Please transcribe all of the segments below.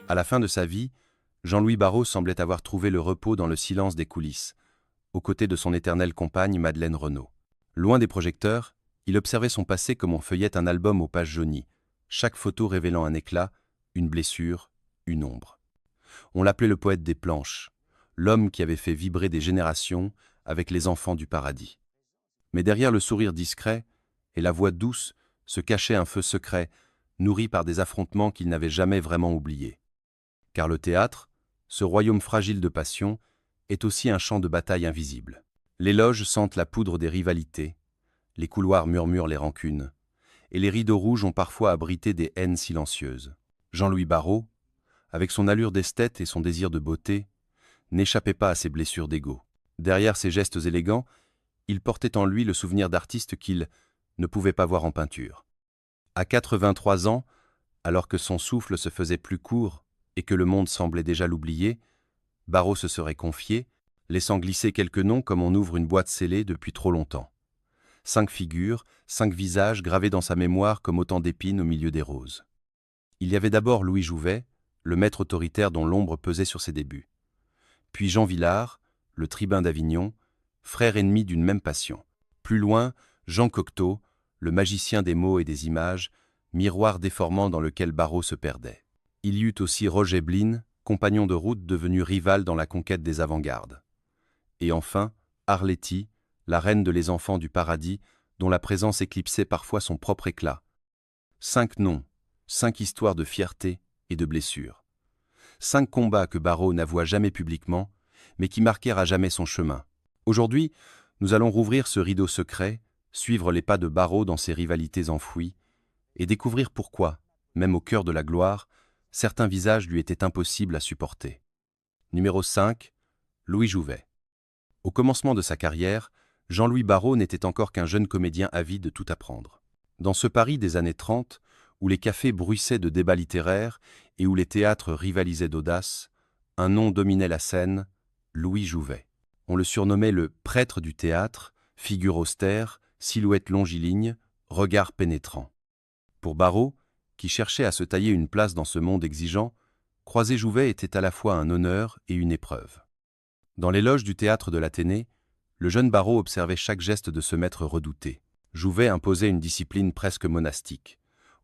À la fin de sa vie, Jean-Louis Barrault semblait avoir trouvé le repos dans le silence des coulisses, aux côtés de son éternelle compagne Madeleine Renaud. Loin des projecteurs, il observait son passé comme on feuillette un album aux pages jaunies, chaque photo révélant un éclat, une blessure, une ombre. On l'appelait le poète des planches, l'homme qui avait fait vibrer des générations avec les enfants du paradis. Mais derrière le sourire discret et la voix douce se cachait un feu secret, nourri par des affrontements qu'il n'avait jamais vraiment oubliés. Car le théâtre, ce royaume fragile de passion, est aussi un champ de bataille invisible. Les loges sentent la poudre des rivalités, les couloirs murmurent les rancunes, et les rideaux rouges ont parfois abrité des haines silencieuses. Jean-Louis Barrault, avec son allure d'esthète et son désir de beauté, n'échappait pas à ses blessures d'ego. Derrière ses gestes élégants, il portait en lui le souvenir d'artiste qu'il ne pouvait pas voir en peinture. À 83 ans, alors que son souffle se faisait plus court et que le monde semblait déjà l'oublier, Barrault se serait confié, laissant glisser quelques noms comme on ouvre une boîte scellée depuis trop longtemps. 5 figures, 5 visages gravés dans sa mémoire comme autant d'épines au milieu des roses. Il y avait d'abord Louis Jouvet, le maître autoritaire dont l'ombre pesait sur ses débuts. Puis Jean Vilar, le tribun d'Avignon, frère ennemi d'une même passion. Plus loin, Jean Cocteau, le magicien des mots et des images, miroir déformant dans lequel Barrault se perdait. Il y eut aussi Roger Blin, compagnon de route devenu rival dans la conquête des avant-gardes. Et enfin, Arletty, la reine de les enfants du paradis, dont la présence éclipsait parfois son propre éclat. 5 noms, 5 histoires de fierté et de blessures. 5 combats que Barrault n'avoua jamais publiquement, mais qui marquèrent à jamais son chemin. Aujourd'hui, nous allons rouvrir ce rideau secret, suivre les pas de Barrault dans ses rivalités enfouies, et découvrir pourquoi, même au cœur de la gloire, certains visages lui étaient impossibles à supporter. Numéro 5, Louis Jouvet. Au commencement de sa carrière, Jean-Louis Barrault n'était encore qu'un jeune comédien avide de tout apprendre. Dans ce Paris des années 30, où les cafés bruissaient de débats littéraires et où les théâtres rivalisaient d'audace, un nom dominait la scène, Louis Jouvet. On le surnommait le prêtre du théâtre, figure austère, silhouette longiligne, regard pénétrant. Pour Barrault, qui cherchait à se tailler une place dans ce monde exigeant, croiser Jouvet était à la fois un honneur et une épreuve. Dans les loges du théâtre de l'Athénée, le jeune Barrault observait chaque geste de ce maître redouté. Jouvet imposait une discipline presque monastique,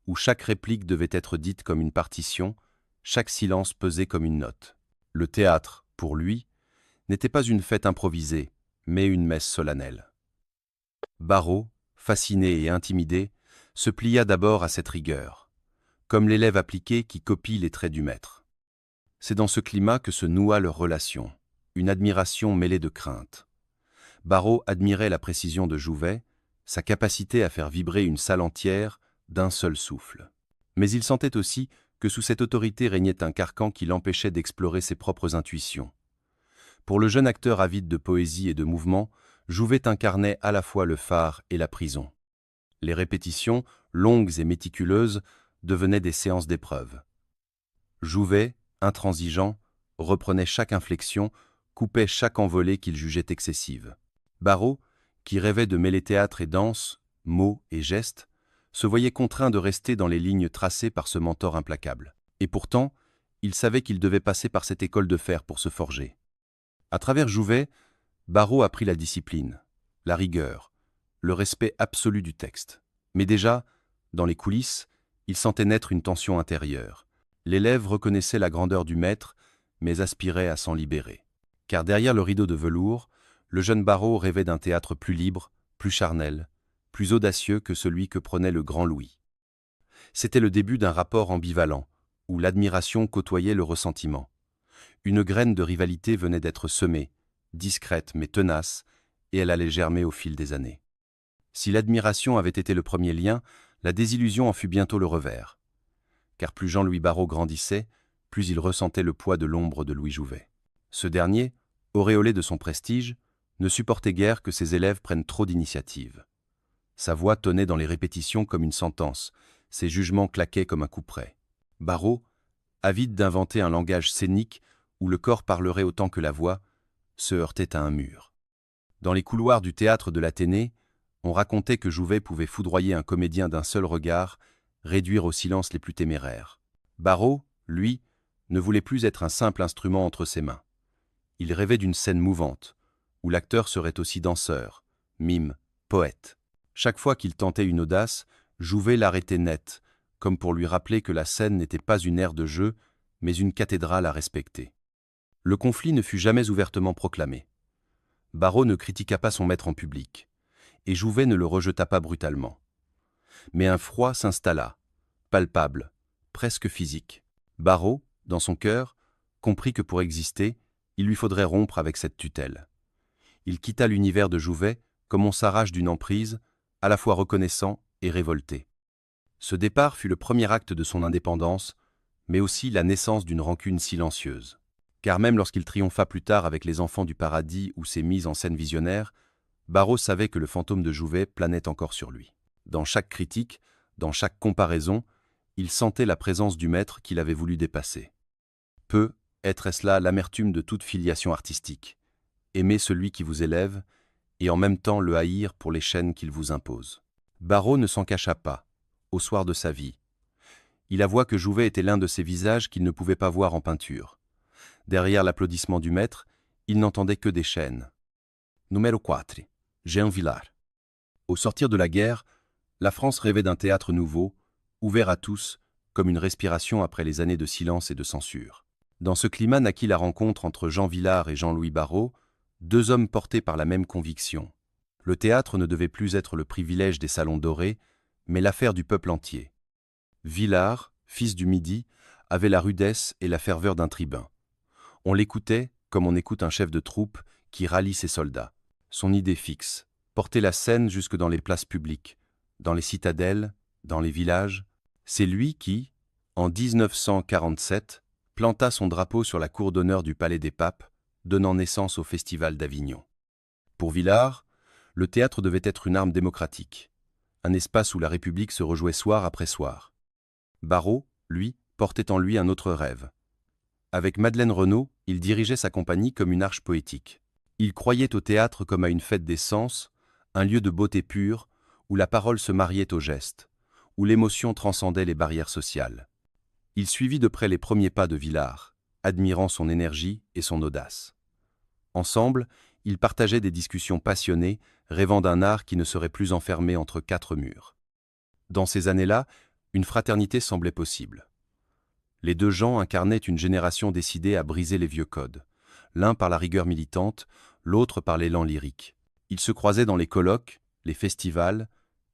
où chaque réplique devait être dite comme une partition, chaque silence pesait comme une note. Le théâtre, pour lui, n'était pas une fête improvisée, mais une messe solennelle. Barrault, fasciné et intimidé, se plia d'abord à cette rigueur, comme l'élève appliqué qui copie les traits du maître. C'est dans ce climat que se noua leur relation, une admiration mêlée de crainte. Barrault admirait la précision de Jouvet, sa capacité à faire vibrer une salle entière d'un seul souffle. Mais il sentait aussi que sous cette autorité régnait un carcan qui l'empêchait d'explorer ses propres intuitions. Pour le jeune acteur avide de poésie et de mouvement, Jouvet incarnait à la fois le phare et la prison. Les répétitions, longues et méticuleuses, devenaient des séances d'épreuve. Jouvet, intransigeant, reprenait chaque inflexion, coupait chaque envolée qu'il jugeait excessive. Barrault, qui rêvait de mêler théâtre et danse, mots et gestes, se voyait contraint de rester dans les lignes tracées par ce mentor implacable. Et pourtant, il savait qu'il devait passer par cette école de fer pour se forger. À travers Jouvet, Barrault apprit la discipline, la rigueur, le respect absolu du texte. Mais déjà, dans les coulisses, il sentait naître une tension intérieure. L'élève reconnaissait la grandeur du maître, mais aspirait à s'en libérer. Car derrière le rideau de velours, le jeune Barrault rêvait d'un théâtre plus libre, plus charnel, plus audacieux que celui que prenait le grand Louis. C'était le début d'un rapport ambivalent, où l'admiration côtoyait le ressentiment. Une graine de rivalité venait d'être semée, discrète mais tenace, et elle allait germer au fil des années. Si l'admiration avait été le premier lien, la désillusion en fut bientôt le revers. Car plus Jean-Louis Barrault grandissait, plus il ressentait le poids de l'ombre de Louis Jouvet. Ce dernier, auréolé de son prestige, ne supportait guère que ses élèves prennent trop d'initiative. Sa voix tonnait dans les répétitions comme une sentence, ses jugements claquaient comme un couperet. Barrault, avide d'inventer un langage scénique où le corps parlerait autant que la voix, se heurtait à un mur. Dans les couloirs du théâtre de l'Athénée, on racontait que Jouvet pouvait foudroyer un comédien d'un seul regard, réduire au silence les plus téméraires. Barrault, lui, ne voulait plus être un simple instrument entre ses mains. Il rêvait d'une scène mouvante, où l'acteur serait aussi danseur, mime, poète. Chaque fois qu'il tentait une audace, Jouvet l'arrêtait net, comme pour lui rappeler que la scène n'était pas une aire de jeu, mais une cathédrale à respecter. Le conflit ne fut jamais ouvertement proclamé. Barrault ne critiqua pas son maître en public, et Jouvet ne le rejeta pas brutalement. Mais un froid s'installa, palpable, presque physique. Barrault, dans son cœur, comprit que pour exister, il lui faudrait rompre avec cette tutelle. Il quitta l'univers de Jouvet comme on s'arrache d'une emprise, à la fois reconnaissant et révolté. Ce départ fut le premier acte de son indépendance, mais aussi la naissance d'une rancune silencieuse. Car même lorsqu'il triompha plus tard avec Les Enfants du Paradis ou ses mises en scène visionnaires, Barrault savait que le fantôme de Jouvet planait encore sur lui. Dans chaque critique, dans chaque comparaison, il sentait la présence du maître qu'il avait voulu dépasser. Être-ce là l'amertume de toute filiation artistique, aimer celui qui vous élève, et en même temps le haïr pour les chaînes qu'il vous impose. Barrault ne s'en cacha pas, au soir de sa vie. Il avoua que Jouvet était l'un de ces visages qu'il ne pouvait pas voir en peinture. Derrière l'applaudissement du maître, il n'entendait que des chaînes. Numéro 4. Jean Vilar. Au sortir de la guerre, la France rêvait d'un théâtre nouveau, ouvert à tous, comme une respiration après les années de silence et de censure. Dans ce climat naquit la rencontre entre Jean Vilar et Jean-Louis Barrault, deux hommes portés par la même conviction. Le théâtre ne devait plus être le privilège des salons dorés, mais l'affaire du peuple entier. Vilar, fils du Midi, avait la rudesse et la ferveur d'un tribun. On l'écoutait comme on écoute un chef de troupe qui rallie ses soldats. Son idée fixe, porter la scène jusque dans les places publiques, dans les citadelles, dans les villages. C'est lui qui, en 1947, planta son drapeau sur la cour d'honneur du Palais des Papes, donnant naissance au Festival d'Avignon. Pour Vilar, le théâtre devait être une arme démocratique, un espace où la République se rejouait soir après soir. Barrault, lui, portait en lui un autre rêve. Avec Madeleine Renaud, il dirigeait sa compagnie comme une arche poétique. Il croyait au théâtre comme à une fête des sens, un lieu de beauté pure, où la parole se mariait au geste, où l'émotion transcendait les barrières sociales. Il suivit de près les premiers pas de Vilar, admirant son énergie et son audace. Ensemble, ils partageaient des discussions passionnées, rêvant d'un art qui ne serait plus enfermé entre quatre murs. Dans ces années-là, une fraternité semblait possible. Les deux gens incarnaient une génération décidée à briser les vieux codes, l'un par la rigueur militante, l'autre par l'élan lyrique. Ils se croisaient dans les colloques, les festivals,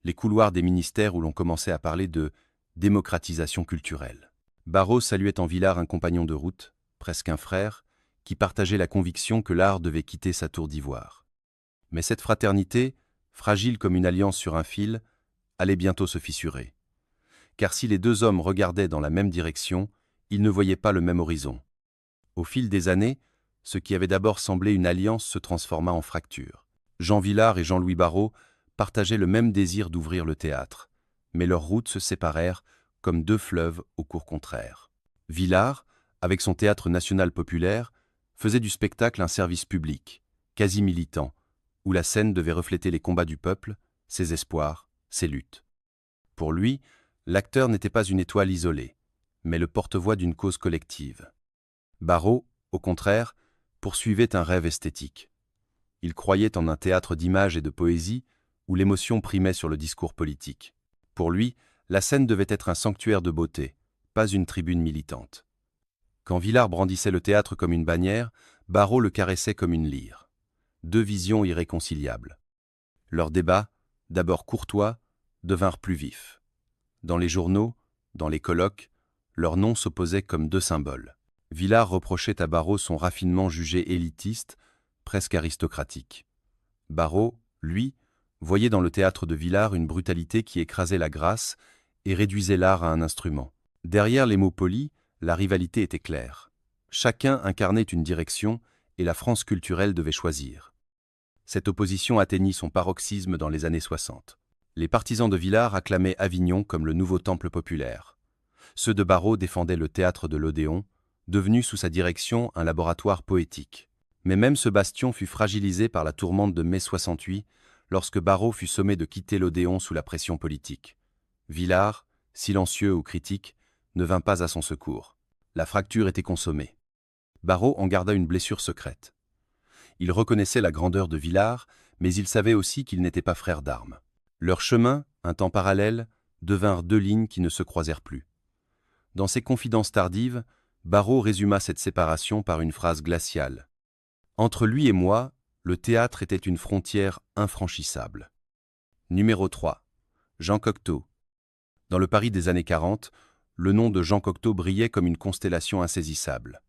les couloirs des ministères où l'on commençait à parler de démocratisation culturelle. Barrault saluait en Vilar un compagnon de route, presque un frère, qui partageait la conviction que l'art devait quitter sa tour d'ivoire. Mais cette fraternité, fragile comme une alliance sur un fil, allait bientôt se fissurer. Car si les deux hommes regardaient dans la même direction, ils ne voyaient pas le même horizon. Au fil des années, ce qui avait d'abord semblé une alliance se transforma en fracture. Jean Vilar et Jean-Louis Barrault partageaient le même désir d'ouvrir le théâtre, mais leurs routes se séparèrent comme deux fleuves au cours contraire. Vilar, avec son théâtre national populaire, faisait du spectacle un service public, quasi militant, où la scène devait refléter les combats du peuple, ses espoirs, ses luttes. Pour lui, l'acteur n'était pas une étoile isolée, mais le porte-voix d'une cause collective. Barrault, au contraire, poursuivait un rêve esthétique. Il croyait en un théâtre d'images et de poésie où l'émotion primait sur le discours politique. Pour lui, la scène devait être un sanctuaire de beauté, pas une tribune militante. Quand Vilar brandissait le théâtre comme une bannière, Barrault le caressait comme une lyre. Deux visions irréconciliables. Leurs débats, d'abord courtois, devinrent plus vifs. Dans les journaux, dans les colloques, leurs noms s'opposaient comme deux symboles. Vilar reprochait à Barrault son raffinement jugé élitiste, presque aristocratique. Barrault, lui, voyait dans le théâtre de Vilar une brutalité qui écrasait la grâce et réduisait l'art à un instrument. Derrière les mots polis, la rivalité était claire. Chacun incarnait une direction et la France culturelle devait choisir. Cette opposition atteignit son paroxysme dans les années 60. Les partisans de Vilar acclamaient Avignon comme le nouveau temple populaire. Ceux de Barrault défendaient le théâtre de l'Odéon, devenu sous sa direction un laboratoire poétique. Mais même ce bastion fut fragilisé par la tourmente de mai 68, lorsque Barrault fut sommé de quitter l'Odéon sous la pression politique. Vilar, silencieux ou critique, ne vint pas à son secours. La fracture était consommée. Barrault en garda une blessure secrète. Il reconnaissait la grandeur de Villars, mais il savait aussi qu'ils n'étaient pas frères d'armes. Leurs chemins, un temps parallèle, devinrent deux lignes qui ne se croisèrent plus. Dans ses confidences tardives, Barrault résuma cette séparation par une phrase glaciale. Entre lui et moi, le théâtre était une frontière infranchissable. Numéro 3. Jean Cocteau. Dans le Paris des années 40, le nom de Jean Cocteau brillait comme une constellation insaisissable.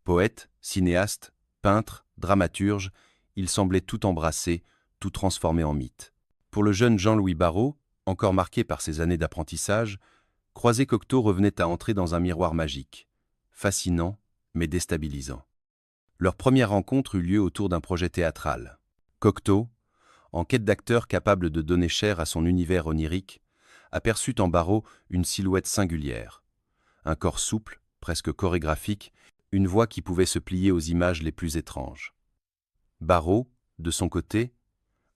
Poète, cinéaste, peintre, dramaturge, il semblait tout embrasser, tout transformer en mythe. Pour le jeune Jean-Louis Barrault, encore marqué par ses années d'apprentissage, croiser Cocteau revenait à entrer dans un miroir magique, fascinant mais déstabilisant. Leur première rencontre eut lieu autour d'un projet théâtral. Cocteau, en quête d'acteurs capables de donner chair à son univers onirique, aperçut en Barrault une silhouette singulière. Un corps souple, presque chorégraphique, une voix qui pouvait se plier aux images les plus étranges. Barrault, de son côté,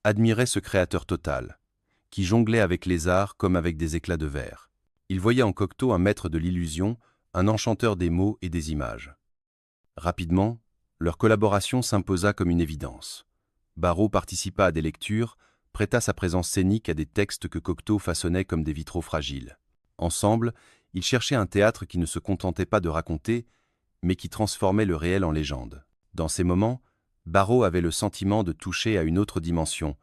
admirait ce créateur total, qui jonglait avec les arts comme avec des éclats de verre. Il voyait en Cocteau un maître de l'illusion, un enchanteur des mots et des images. Rapidement, leur collaboration s'imposa comme une évidence. Barrault participa à des lectures, prêta sa présence scénique à des textes que Cocteau façonnait comme des vitraux fragiles. Ensemble, ils cherchaient un théâtre qui ne se contentait pas de raconter, mais qui transformait le réel en légende. Dans ces moments, Barrault avait le sentiment de toucher à une autre dimension,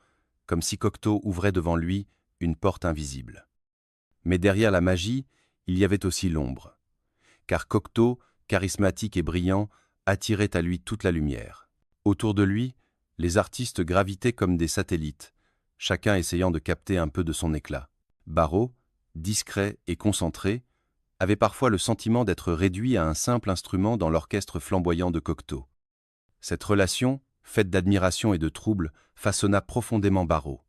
comme si Cocteau ouvrait devant lui une porte invisible. Mais derrière la magie, il y avait aussi l'ombre. Car Cocteau, charismatique et brillant, attirait à lui toute la lumière. Autour de lui, les artistes gravitaient comme des satellites, chacun essayant de capter un peu de son éclat. Barrault, discret et concentré, avait parfois le sentiment d'être réduit à un simple instrument dans l'orchestre flamboyant de Cocteau. Cette relation, faite d'admiration et de trouble, façonna profondément Barrault.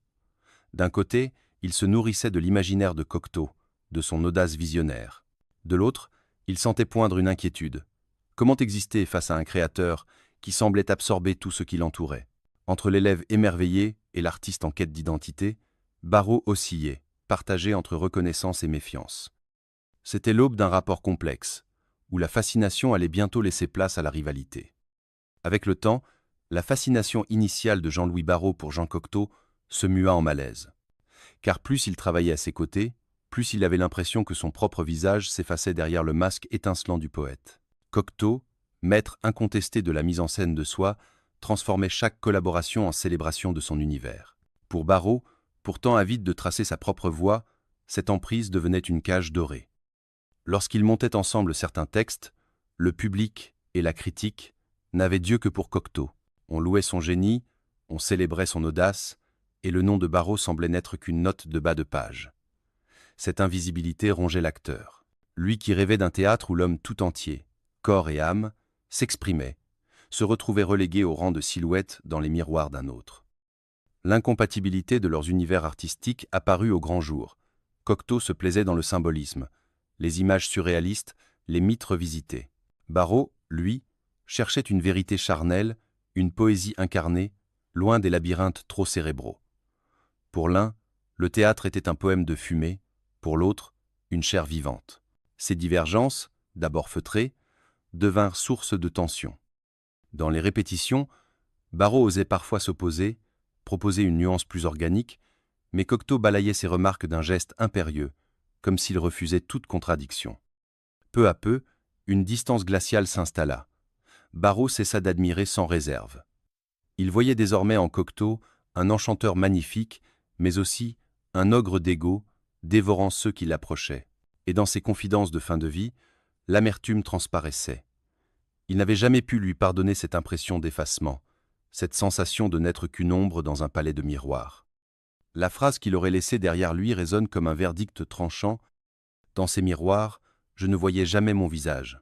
D'un côté, il se nourrissait de l'imaginaire de Cocteau, de son audace visionnaire. De l'autre, il sentait poindre une inquiétude. Comment exister face à un créateur qui semblait absorber tout ce qui l'entourait? Entre l'élève émerveillé et l'artiste en quête d'identité, Barrault oscillait, partagé entre reconnaissance et méfiance. C'était l'aube d'un rapport complexe, où la fascination allait bientôt laisser place à la rivalité. Avec le temps, la fascination initiale de Jean-Louis Barrault pour Jean Cocteau se mua en malaise. Car plus il travaillait à ses côtés, plus il avait l'impression que son propre visage s'effaçait derrière le masque étincelant du poète. Cocteau, maître incontesté de la mise en scène de soi, transformait chaque collaboration en célébration de son univers. Pour Barrault, pourtant avide de tracer sa propre voie, cette emprise devenait une cage dorée. Lorsqu'ils montaient ensemble certains textes, le public et la critique n'avaient Dieu que pour Cocteau. On louait son génie, on célébrait son audace, et le nom de Barrault semblait n'être qu'une note de bas de page. Cette invisibilité rongeait l'acteur. Lui qui rêvait d'un théâtre où l'homme tout entier, corps et âme, s'exprimait, se retrouvait relégué au rang de silhouette dans les miroirs d'un autre. L'incompatibilité de leurs univers artistiques apparut au grand jour. Cocteau se plaisait dans le symbolisme, les images surréalistes, les mythes revisités. Barrault, lui, cherchait une vérité charnelle, une poésie incarnée, loin des labyrinthes trop cérébraux. Pour l'un, le théâtre était un poème de fumée, pour l'autre, une chair vivante. Ces divergences, d'abord feutrées, devinrent source de tension. Dans les répétitions, Barrault osait parfois s'opposer, proposer une nuance plus organique, mais Cocteau balayait ses remarques d'un geste impérieux, comme s'il refusait toute contradiction. Peu à peu, une distance glaciale s'installa. Barrault cessa d'admirer sans réserve. Il voyait désormais en Cocteau un enchanteur magnifique, mais aussi un ogre d'ego, dévorant ceux qui l'approchaient. Et dans ses confidences de fin de vie, l'amertume transparaissait. Il n'avait jamais pu lui pardonner cette impression d'effacement, cette sensation de n'être qu'une ombre dans un palais de miroirs. La phrase qu'il aurait laissée derrière lui résonne comme un verdict tranchant. Dans ces miroirs, je ne voyais jamais mon visage.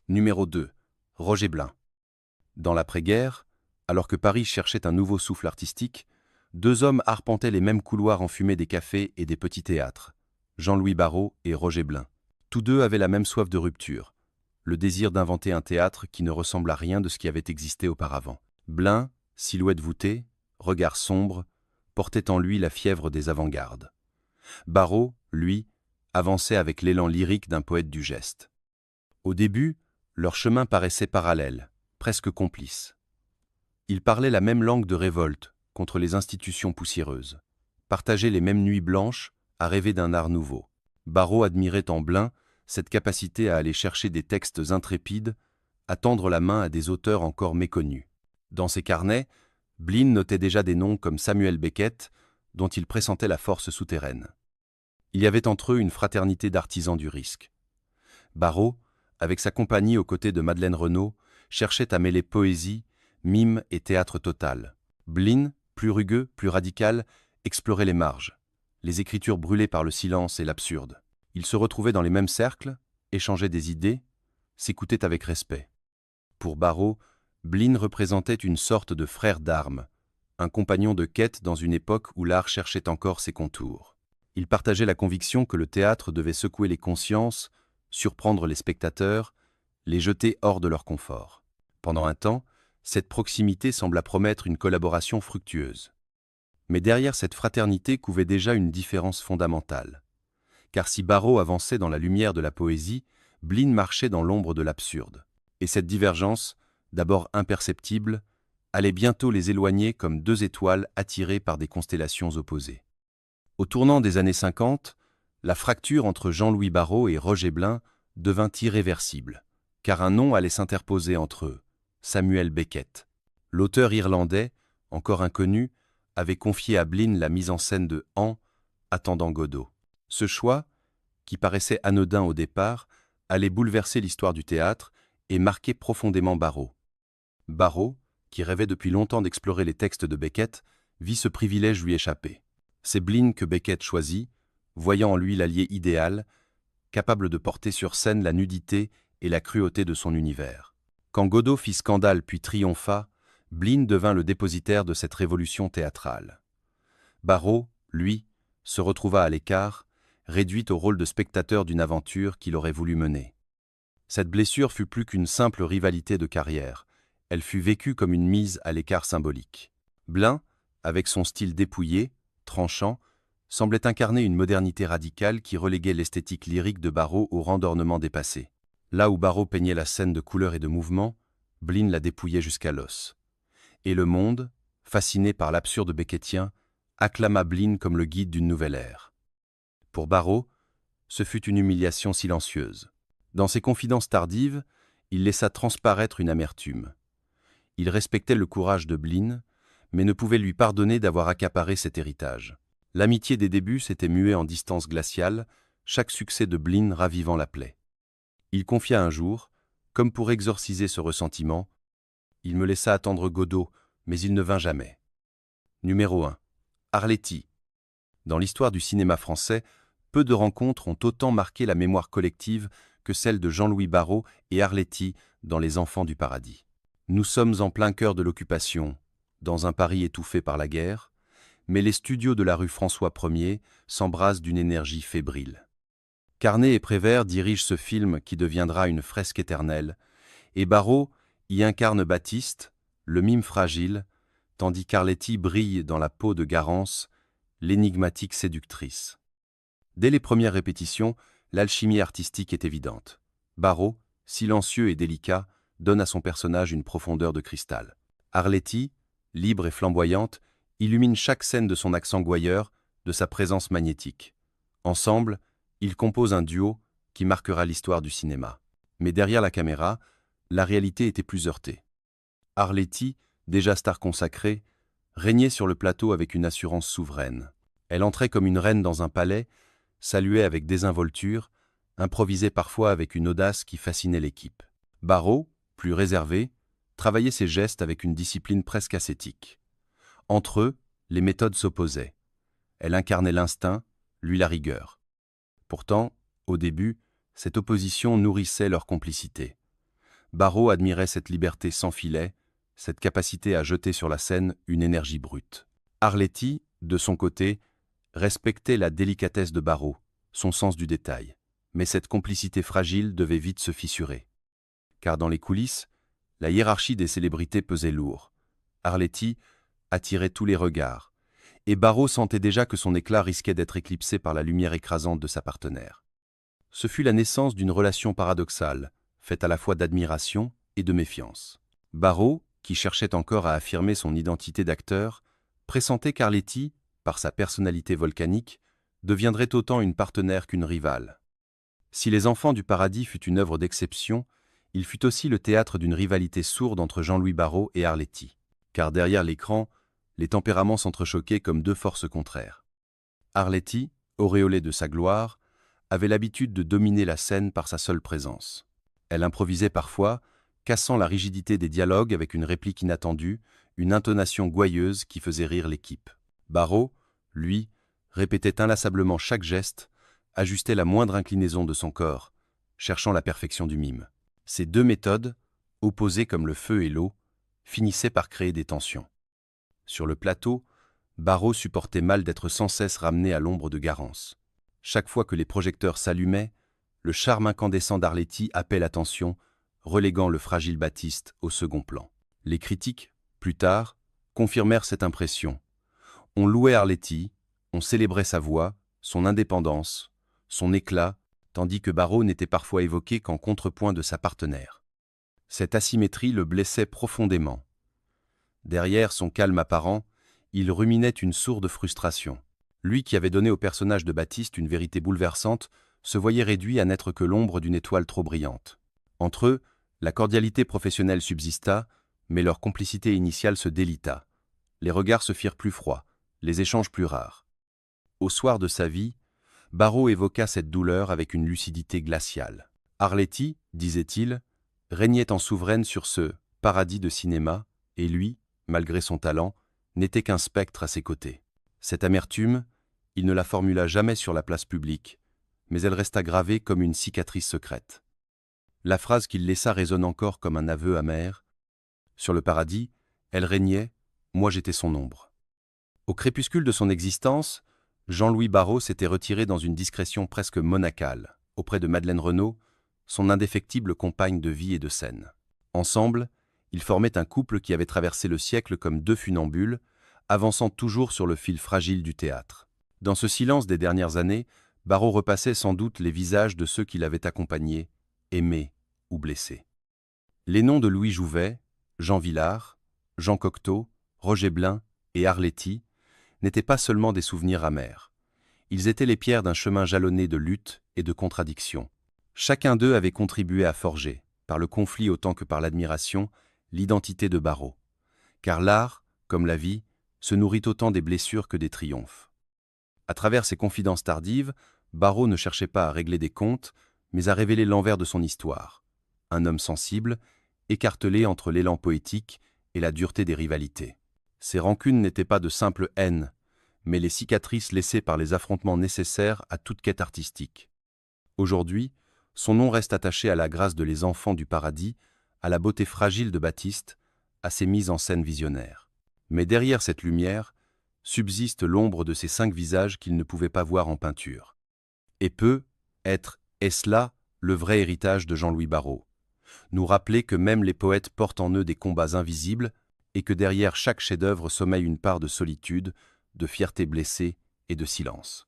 Numéro 2. Roger Blin. Dans l'après-guerre, alors que Paris cherchait un nouveau souffle artistique, deux hommes arpentaient les mêmes couloirs enfumés des cafés et des petits théâtres, Jean-Louis Barrault et Roger Blin. Tous deux avaient la même soif de rupture, le désir d'inventer un théâtre qui ne ressemble à rien de ce qui avait existé auparavant. Blin, silhouette voûtée, regard sombre, portait en lui la fièvre des avant-gardes. Barrault, lui, avançait avec l'élan lyrique d'un poète du geste. Au début, leurs chemins paraissaient parallèles, presque complices. Ils parlaient la même langue de révolte contre les institutions poussiéreuses, partageaient les mêmes nuits blanches à rêver d'un art nouveau. Barrault admirait en Blin cette capacité à aller chercher des textes intrépides, à tendre la main à des auteurs encore méconnus. Dans ses carnets, Blin notait déjà des noms comme Samuel Beckett, dont il pressentait la force souterraine. Il y avait entre eux une fraternité d'artisans du risque. Barrault, avec sa compagnie aux côtés de Madeleine Renaud, cherchait à mêler poésie, mime et théâtre total. Blin, plus rugueux, plus radical, explorait les marges, les écritures brûlées par le silence et l'absurde. Ils se retrouvaient dans les mêmes cercles, échangeaient des idées, s'écoutaient avec respect. Pour Barrault, Blin représentait une sorte de frère d'armes, un compagnon de quête dans une époque où l'art cherchait encore ses contours. Il partageait la conviction que le théâtre devait secouer les consciences, surprendre les spectateurs, les jeter hors de leur confort. Pendant un temps, cette proximité sembla promettre une collaboration fructueuse. Mais derrière cette fraternité couvait déjà une différence fondamentale. Car si Barrault avançait dans la lumière de la poésie, Blin marchait dans l'ombre de l'absurde. Et cette divergence, d'abord imperceptible, allait bientôt les éloigner comme deux étoiles attirées par des constellations opposées. Au tournant des années 50, la fracture entre Jean-Louis Barrault et Roger Blin devint irréversible, car un nom allait s'interposer entre eux, Samuel Beckett. L'auteur irlandais, encore inconnu, avait confié à Blin la mise en scène de An, attendant Godot. Ce choix, qui paraissait anodin au départ, allait bouleverser l'histoire du théâtre et marquer profondément Barrault. Barrault, qui rêvait depuis longtemps d'explorer les textes de Beckett, vit ce privilège lui échapper. C'est Blin que Beckett choisit, voyant en lui l'allié idéal, capable de porter sur scène la nudité et la cruauté de son univers. Quand Godot fit scandale puis triompha, Blin devint le dépositaire de cette révolution théâtrale. Barrault, lui, se retrouva à l'écart, réduit au rôle de spectateur d'une aventure qu'il aurait voulu mener. Cette blessure fut plus qu'une simple rivalité de carrière, elle fut vécue comme une mise à l'écart symbolique. Blin, avec son style dépouillé, tranchant, semblait incarner une modernité radicale qui reléguait l'esthétique lyrique de Barrault au rang d'ornement dépassé. Là où Barrault peignait la scène de couleurs et de mouvements, Blin la dépouillait jusqu'à l'os. Et le monde, fasciné par l'absurde beckettien, acclama Blin comme le guide d'une nouvelle ère. Pour Barrault, ce fut une humiliation silencieuse. Dans ses confidences tardives, il laissa transparaître une amertume. Il respectait le courage de Blin, mais ne pouvait lui pardonner d'avoir accaparé cet héritage. L'amitié des débuts s'était muée en distance glaciale, chaque succès de Blin ravivant la plaie. Il confia un jour, comme pour exorciser ce ressentiment, « Il me laissa attendre Godot, mais il ne vint jamais. » Numéro 1. Arletty. Dans l'histoire du cinéma français, peu de rencontres ont autant marqué la mémoire collective que celle de Jean-Louis Barrault et Arletty dans Les Enfants du Paradis. Nous sommes en plein cœur de l'occupation, dans un Paris étouffé par la guerre, mais les studios de la rue François Ier s'embrasent d'une énergie fébrile. Carnet et Prévert dirigent ce film qui deviendra une fresque éternelle, et Barrault y incarne Baptiste, le mime fragile, tandis qu'Arletty brille dans la peau de Garance, l'énigmatique séductrice. Dès les premières répétitions, l'alchimie artistique est évidente. Barrault, silencieux et délicat, donne à son personnage une profondeur de cristal. Arletty, libre et flamboyante, illumine chaque scène de son accent gouailleur, de sa présence magnétique. Ensemble, ils composent un duo qui marquera l'histoire du cinéma. Mais derrière la caméra, la réalité était plus heurtée. Arletty, déjà star consacrée, régnait sur le plateau avec une assurance souveraine. Elle entrait comme une reine dans un palais, saluait avec désinvolture, improvisait parfois avec une audace qui fascinait l'équipe. Barrault, plus réservé, travaillait ses gestes avec une discipline presque ascétique. Entre eux, les méthodes s'opposaient. Elle incarnait l'instinct, lui la rigueur. Pourtant, au début, cette opposition nourrissait leur complicité. Barrault admirait cette liberté sans filet, cette capacité à jeter sur la scène une énergie brute. Arletty, de son côté, respectait la délicatesse de Barrault, son sens du détail. Mais cette complicité fragile devait vite se fissurer. Car dans les coulisses, la hiérarchie des célébrités pesait lourd. Arletty attirait tous les regards, et Barrault sentait déjà que son éclat risquait d'être éclipsé par la lumière écrasante de sa partenaire. Ce fut la naissance d'une relation paradoxale, faite à la fois d'admiration et de méfiance. Barrault, qui cherchait encore à affirmer son identité d'acteur, pressentait qu'Arletty, par sa personnalité volcanique, deviendrait autant une partenaire qu'une rivale. Si Les Enfants du Paradis fut une œuvre d'exception, il fut aussi le théâtre d'une rivalité sourde entre Jean-Louis Barrault et Arletty. Car derrière l'écran, les tempéraments s'entrechoquaient comme deux forces contraires. Arletty, auréolée de sa gloire, avait l'habitude de dominer la scène par sa seule présence. Elle improvisait parfois, cassant la rigidité des dialogues avec une réplique inattendue, une intonation gouailleuse qui faisait rire l'équipe. Barrault, lui, répétait inlassablement chaque geste, ajustait la moindre inclinaison de son corps, cherchant la perfection du mime. Ces deux méthodes, opposées comme le feu et l'eau, finissaient par créer des tensions. Sur le plateau, Barrault supportait mal d'être sans cesse ramené à l'ombre de Garance. Chaque fois que les projecteurs s'allumaient, le charme incandescent d'Arletty happait l'attention, reléguant le fragile Baptiste au second plan. Les critiques, plus tard, confirmèrent cette impression. On louait Arletty, on célébrait sa voix, son indépendance, son éclat, tandis que Barrault n'était parfois évoqué qu'en contrepoint de sa partenaire. Cette asymétrie le blessait profondément. Derrière son calme apparent, il ruminait une sourde frustration. Lui qui avait donné au personnage de Baptiste une vérité bouleversante, se voyait réduit à n'être que l'ombre d'une étoile trop brillante. Entre eux, la cordialité professionnelle subsista, mais leur complicité initiale se délita. Les regards se firent plus froids, les échanges plus rares. Au soir de sa vie, Barrault évoqua cette douleur avec une lucidité glaciale. Arletty, disait-il, régnait en souveraine sur ce « paradis de cinéma » et lui, malgré son talent, n'était qu'un spectre à ses côtés. Cette amertume, il ne la formula jamais sur la place publique, mais elle resta gravée comme une cicatrice secrète. La phrase qu'il laissa résonne encore comme un aveu amer. Sur le paradis, elle régnait, moi j'étais son ombre. Au crépuscule de son existence, Jean-Louis Barrault s'était retiré dans une discrétion presque monacale, auprès de Madeleine Renaud, son indéfectible compagne de vie et de scène. Ensemble, ils formaient un couple qui avait traversé le siècle comme deux funambules, avançant toujours sur le fil fragile du théâtre. Dans ce silence des dernières années, Barrault repassait sans doute les visages de ceux qui l'avaient accompagné, aimé ou blessé. Les noms de Louis Jouvet, Jean Vilar, Jean Cocteau, Roger Blin et Arletty n'étaient pas seulement des souvenirs amers. Ils étaient les pierres d'un chemin jalonné de luttes et de contradictions. Chacun d'eux avait contribué à forger, par le conflit autant que par l'admiration, l'identité de Barrault. Car l'art, comme la vie, se nourrit autant des blessures que des triomphes. À travers ses confidences tardives, Barrault ne cherchait pas à régler des comptes, mais à révéler l'envers de son histoire. Un homme sensible, écartelé entre l'élan poétique et la dureté des rivalités. Ses rancunes n'étaient pas de simple haine, mais les cicatrices laissées par les affrontements nécessaires à toute quête artistique. Aujourd'hui, son nom reste attaché à la grâce de Les Enfants du Paradis, à la beauté fragile de Baptiste, à ses mises en scène visionnaires. Mais derrière cette lumière, subsiste l'ombre de ces 5 visages qu'il ne pouvait pas voir en peinture. Et peut être, est-ce là, le vrai héritage de Jean-Louis Barrault? Nous rappeler que même les poètes portent en eux des combats invisibles et que derrière chaque chef-d'œuvre sommeille une part de solitude, de fierté blessée et de silence.